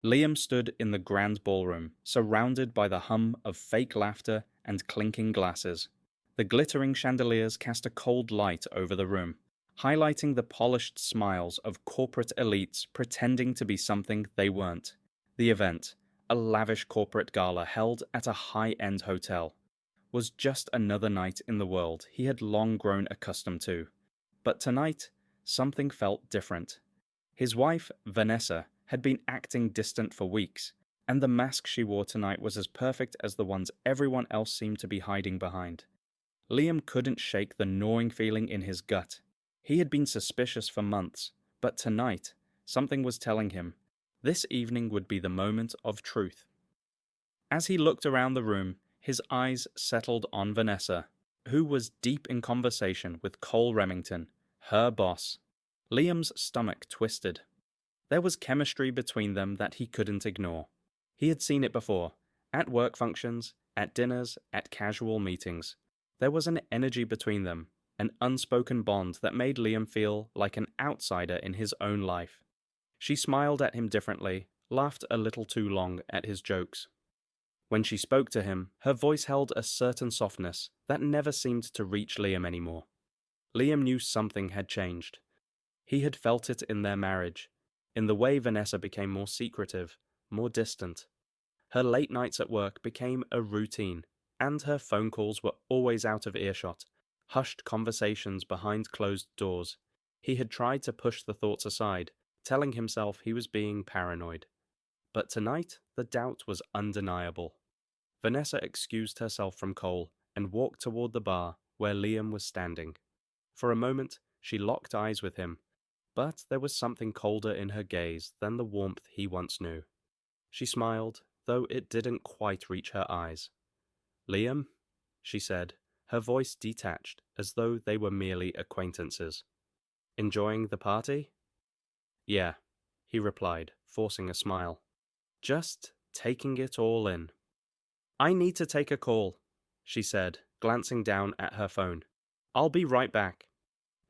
Liam stood in the grand ballroom, surrounded by the hum of fake laughter and clinking glasses. The glittering chandeliers cast a cold light over the room, highlighting the polished smiles of corporate elites pretending to be something they weren't. The event, a lavish corporate gala held at a high-end hotel, was just another night in the world he had long grown accustomed to. But tonight, something felt different. His wife, Vanessa, had been acting distant for weeks, and the mask she wore tonight was as perfect as the ones everyone else seemed to be hiding behind. Liam couldn't shake the gnawing feeling in his gut. He had been suspicious for months, but tonight, something was telling him this evening would be the moment of truth. As he looked around the room, his eyes settled on Vanessa, who was deep in conversation with Cole Remington, her boss. Liam's stomach twisted. There was chemistry between them that he couldn't ignore. He had seen it before, at work functions, at dinners, at casual meetings. There was an energy between them, an unspoken bond that made Liam feel like an outsider in his own life. She smiled at him differently, laughed a little too long at his jokes. When she spoke to him, her voice held a certain softness that never seemed to reach Liam anymore. Liam knew something had changed. He had felt it in their marriage, in the way Vanessa became more secretive, more distant. Her late nights at work became a routine, and her phone calls were always out of earshot, hushed conversations behind closed doors. He had tried to push the thoughts aside, telling himself he was being paranoid. But tonight, the doubt was undeniable. Vanessa excused herself from Cole and walked toward the bar where Liam was standing. For a moment, she locked eyes with him, but there was something colder in her gaze than the warmth he once knew. She smiled, though it didn't quite reach her eyes. "Liam?" she said, her voice detached as though they were merely acquaintances. "Enjoying the party?" "Yeah," he replied, forcing a smile. "Just taking it all in." "I need to take a call," she said, glancing down at her phone. "I'll be right back."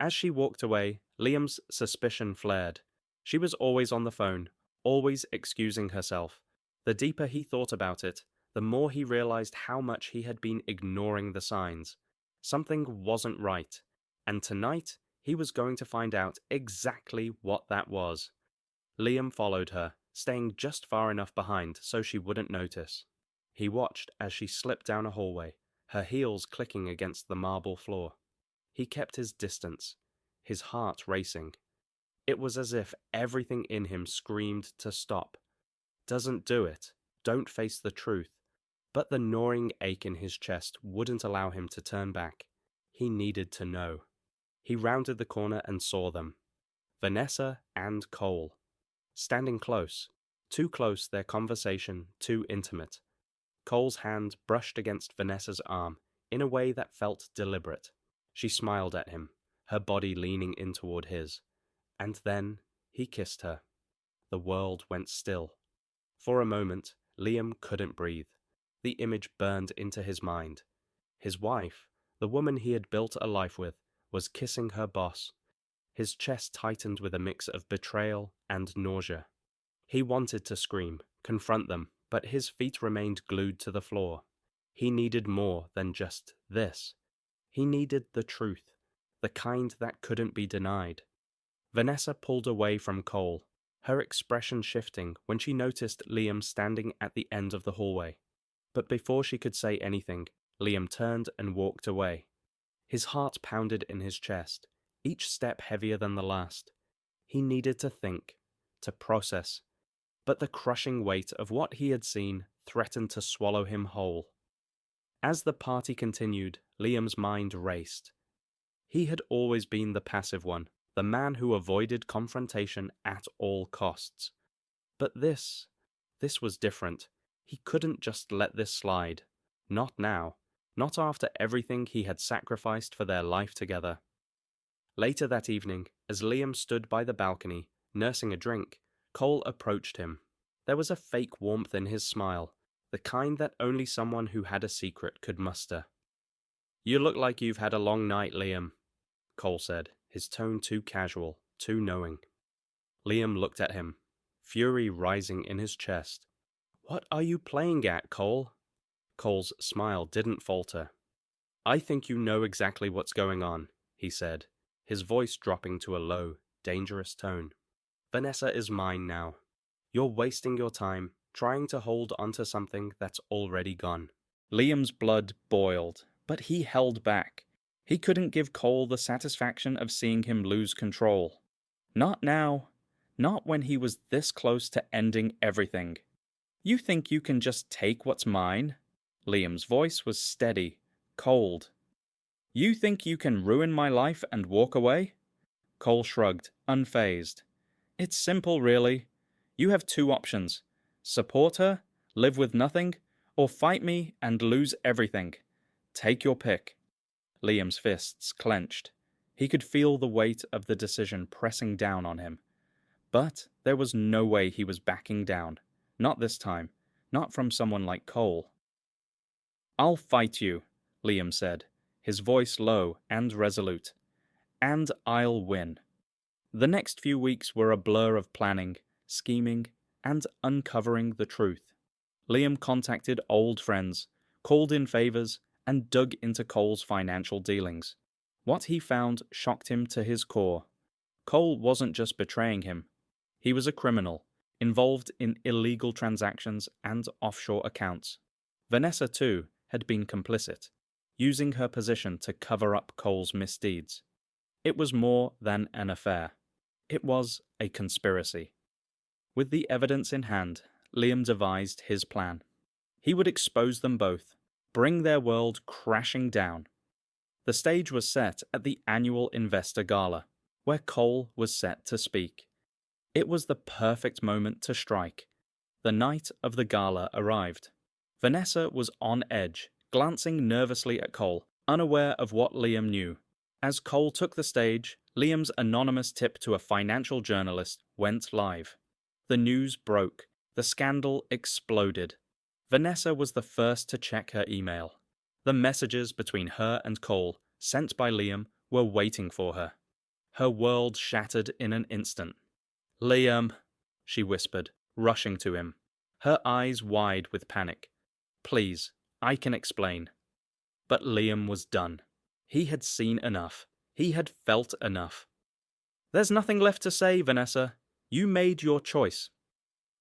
As she walked away, Liam's suspicion flared. She was always on the phone, always excusing herself. The deeper he thought about it, the more he realized how much he had been ignoring the signs. Something wasn't right, and tonight he was going to find out exactly what that was. Liam followed her, staying just far enough behind so she wouldn't notice. He watched as she slipped down a hallway, her heels clicking against the marble floor. He kept his distance, his heart racing. It was as if everything in him screamed to stop. Doesn't do it. Don't face the truth. But the gnawing ache in his chest wouldn't allow him to turn back. He needed to know. He rounded the corner and saw them. Vanessa and Cole. Standing close. Too close, their conversation too intimate. Cole's hand brushed against Vanessa's arm in a way that felt deliberate. She smiled at him, her body leaning in toward his. And then he kissed her. The world went still. For a moment, Liam couldn't breathe. The image burned into his mind. His wife, the woman he had built a life with, was kissing her boss. His chest tightened with a mix of betrayal and nausea. He wanted to scream, confront them, but his feet remained glued to the floor. He needed more than just this. He needed the truth, the kind that couldn't be denied. Vanessa pulled away from Cole, her expression shifting when she noticed Liam standing at the end of the hallway. But before she could say anything, Liam turned and walked away. His heart pounded in his chest, each step heavier than the last. He needed to think, to process, but the crushing weight of what he had seen threatened to swallow him whole. As the party continued, Liam's mind raced. He had always been the passive one, the man who avoided confrontation at all costs. But this was different. He couldn't just let this slide. Not now. Not after everything he had sacrificed for their life together. Later that evening, as Liam stood by the balcony, nursing a drink, Cole approached him. There was a fake warmth in his smile, the kind that only someone who had a secret could muster. "You look like you've had a long night, Liam," Cole said, his tone too casual, too knowing. Liam looked at him, fury rising in his chest. "What are you playing at, Cole?" Cole's smile didn't falter. "I think you know exactly what's going on," he said, his voice dropping to a low, dangerous tone. "Vanessa is mine now. You're wasting your time trying to hold onto something that's already gone." Liam's blood boiled, but he held back. He couldn't give Cole the satisfaction of seeing him lose control. Not now. Not when he was this close to ending everything. "You think you can just take what's mine?" Liam's voice was steady, cold. "You think you can ruin my life and walk away?" Cole shrugged, unfazed. "It's simple, really. You have two options. Support her, live with nothing, or fight me and lose everything. Take your pick." Liam's fists clenched. He could feel the weight of the decision pressing down on him. But there was no way he was backing down. Not this time. Not from someone like Cole. "I'll fight you," Liam said, his voice low and resolute. "And I'll win." The next few weeks were a blur of planning, scheming, and uncovering the truth. Liam contacted old friends, called in favors, and dug into Cole's financial dealings. What he found shocked him to his core. Cole wasn't just betraying him. He was a criminal, involved in illegal transactions and offshore accounts. Vanessa, too, had been complicit, using her position to cover up Cole's misdeeds. It was more than an affair. It was a conspiracy. With the evidence in hand, Liam devised his plan. He would expose them both, bring their world crashing down. The stage was set at the annual Investor Gala, where Cole was set to speak. It was the perfect moment to strike. The night of the gala arrived. Vanessa was on edge, glancing nervously at Cole, unaware of what Liam knew. As Cole took the stage, Liam's anonymous tip to a financial journalist went live. The news broke. The scandal exploded. Vanessa was the first to check her email. The messages between her and Cole, sent by Liam, were waiting for her. Her world shattered in an instant. "Liam," she whispered, rushing to him, her eyes wide with panic. "Please, I can explain." But Liam was done. He had seen enough. He had felt enough. "There's nothing left to say, Vanessa. You made your choice."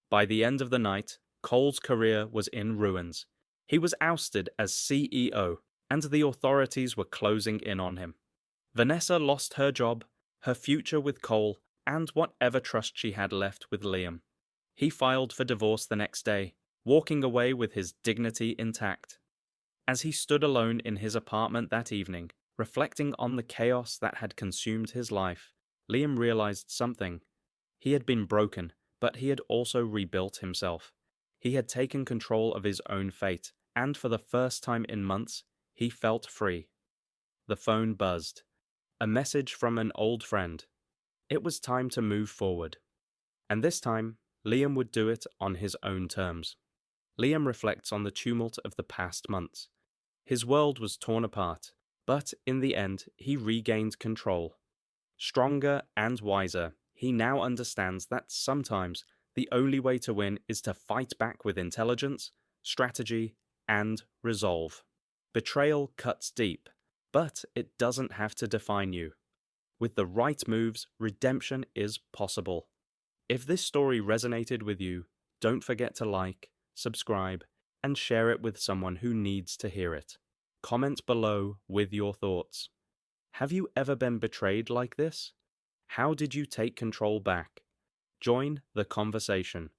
By the end of the night, Cole's career was in ruins. He was ousted as CEO, and the authorities were closing in on him. Vanessa lost her job, her future with Cole, and whatever trust she had left with Liam. He filed for divorce the next day, walking away with his dignity intact. As he stood alone in his apartment that evening, reflecting on the chaos that had consumed his life, Liam realized something. He had been broken, but he had also rebuilt himself. He had taken control of his own fate, and for the first time in months, he felt free. The phone buzzed. A message from an old friend. It was time to move forward. And this time, Liam would do it on his own terms. Liam reflects on the tumult of the past months. His world was torn apart, but in the end, he regained control. Stronger and wiser, he now understands that sometimes the only way to win is to fight back with intelligence, strategy, and resolve. Betrayal cuts deep, but it doesn't have to define you. With the right moves, redemption is possible. If this story resonated with you, don't forget to like, subscribe, and share it with someone who needs to hear it. Comment below with your thoughts. Have you ever been betrayed like this? How did you take control back? Join the conversation.